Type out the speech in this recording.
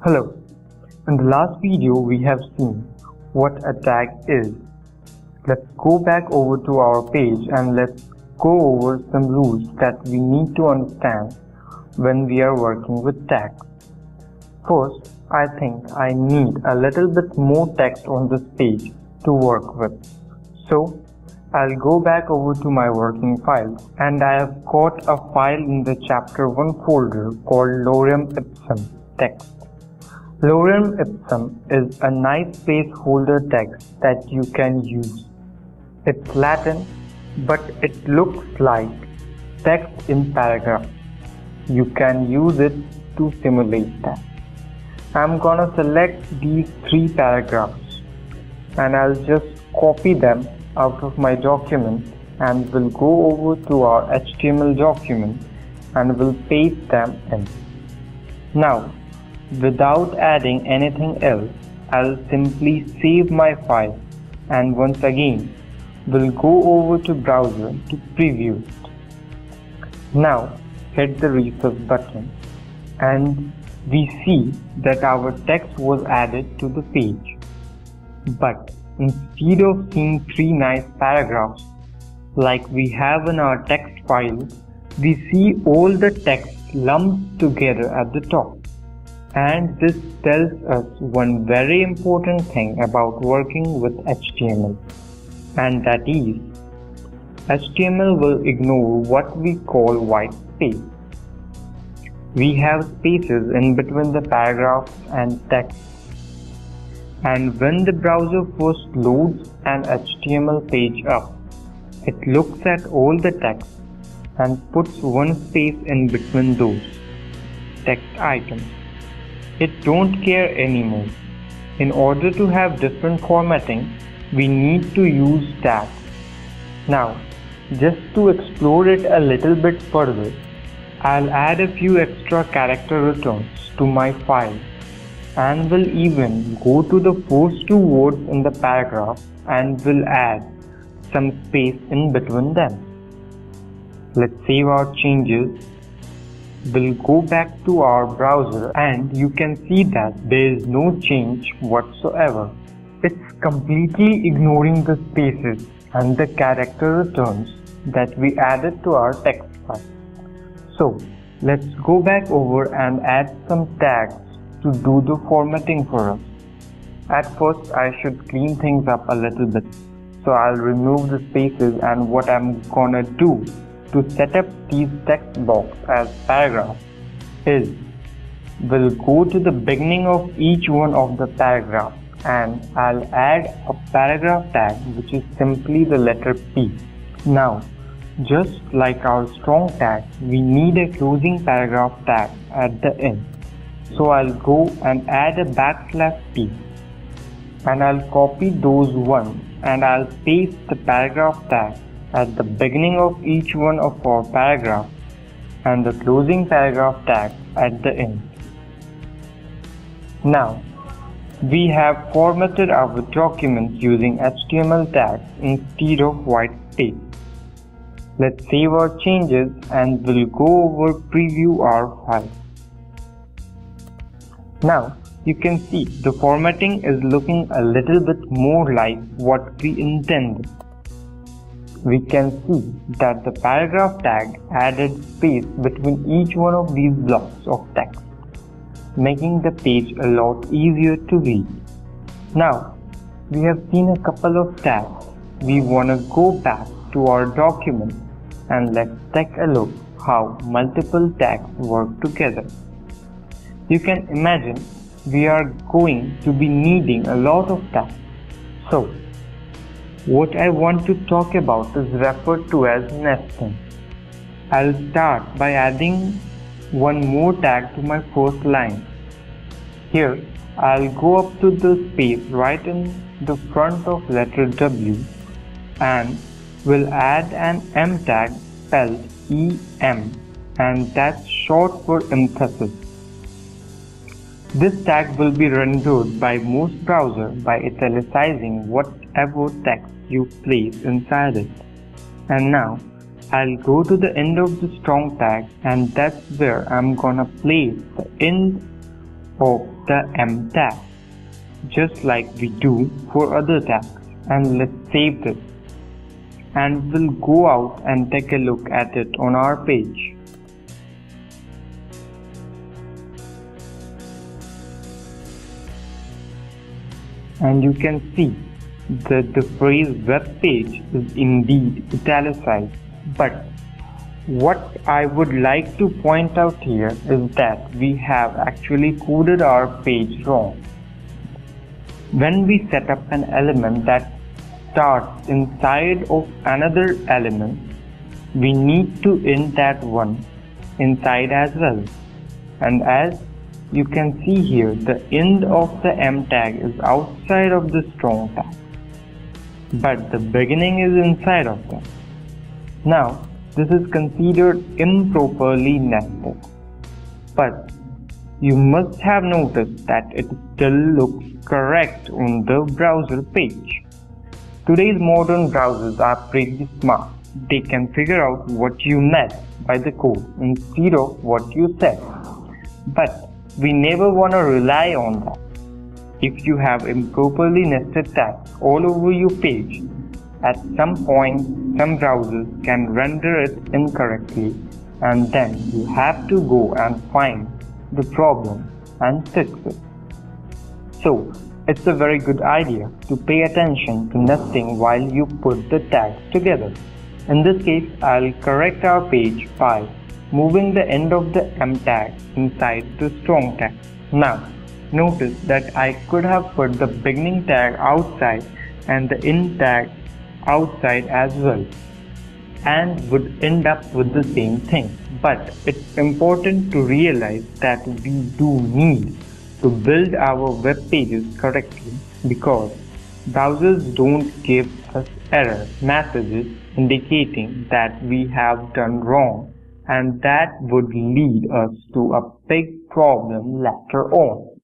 Hello, in the last video we have seen what a tag is. Let's go back over to our page and let's go over some rules that we need to understand when we are working with tags. First, I think I need a little bit more text on this page to work with. So, I'll go back over to my working files and I have got a file in the chapter 1 folder called Lorem Ipsum text. Lorem Ipsum is a nice placeholder text that you can use. It's Latin, but it looks like text in paragraphs. You can use it to simulate that. I'm gonna select these 3 paragraphs and I'll just copy them out of my document and we'll go over to our HTML document and we'll paste them in. Now, without adding anything else, I'll simply save my file and once again we'll go over to browser to preview it. Now hit the refresh button and we see that our text was added to the page. But instead of seeing 3 nice paragraphs like we have in our text file, we see all the text lumped together at the top. And this tells us one very important thing about working with HTML, and that is, HTML will ignore what we call white space. We have spaces in between the paragraphs and text. And when the browser first loads an HTML page up, it looks at all the text and puts one space in between those text items. It don't care anymore. In order to have different formatting, we need to use tags. Now, just to explore it a little bit further, I'll add a few extra character returns to my file and will even go to the first 2 words in the paragraph and will add some space in between them. Let's save our changes. We'll go back to our browser and you can see that there is no change whatsoever. It's completely ignoring the spaces and the character returns that we added to our text file. So let's go back over and add some tags to do the formatting for us. At first I should clean things up a little bit. So I'll remove the spaces and what I'm gonna do to set up these text box as paragraphs is we'll go to the beginning of each one of the paragraphs and I'll add a paragraph tag which is simply the letter P. Now, just like our strong tag, we need a closing paragraph tag at the end. So I'll go and add a \P and I'll copy those ones and I'll paste the paragraph tag at the beginning of each one of our paragraphs and the closing paragraph tag at the end. Now, we have formatted our document using HTML tags instead of white space. Let's save our changes and we'll go over preview our file. Now, you can see the formatting is looking a little bit more like what we intended. We can see that the paragraph tag added space between each one of these blocks of text, making the page a lot easier to read. Now, we have seen a couple of tags. We want to go back to our document and let's take a look how multiple tags work together. You can imagine we are going to be needing a lot of tags. So, what I want to talk about is referred to as nesting. I'll start by adding one more tag to my first line. Here, I'll go up to the space right in the front of letter W and will add an M tag spelled EM, and that's short for emphasis. This tag will be rendered by most browsers by italicizing whatever text you place inside it. And now I'll go to the end of the strong tag and that's where I'm gonna place the end of the M tag, just like we do for other tags. And let's save this. And we'll go out and take a look at it on our page. And you can see that the phrase web page is indeed italicized. But what I would like to point out here is that we have actually coded our page wrong. When we set up an element that starts inside of another element, we need to int that one inside as well. And as you can see here, the end of the M tag is outside of the strong tag, but the beginning is inside of them. Now, this is considered improperly nested, but you must have noticed that it still looks correct on the browser page. Today's modern browsers are pretty smart. They can figure out what you meant by the code instead of what you said. But we never want to rely on that. If you have improperly nested tags all over your page, at some point some browsers can render it incorrectly, and then you have to go and find the problem and fix it. So it's a very good idea to pay attention to nesting while you put the tags together. In this case, I'll correct our page by moving the end of the M tag inside the strong tag. Now, notice that I could have put the beginning tag outside and the end tag outside as well, and would end up with the same thing. But it's important to realize that we do need to build our web pages correctly, because browsers don't give us error messages indicating that we have done wrong, and that would lead us to a big problem later on.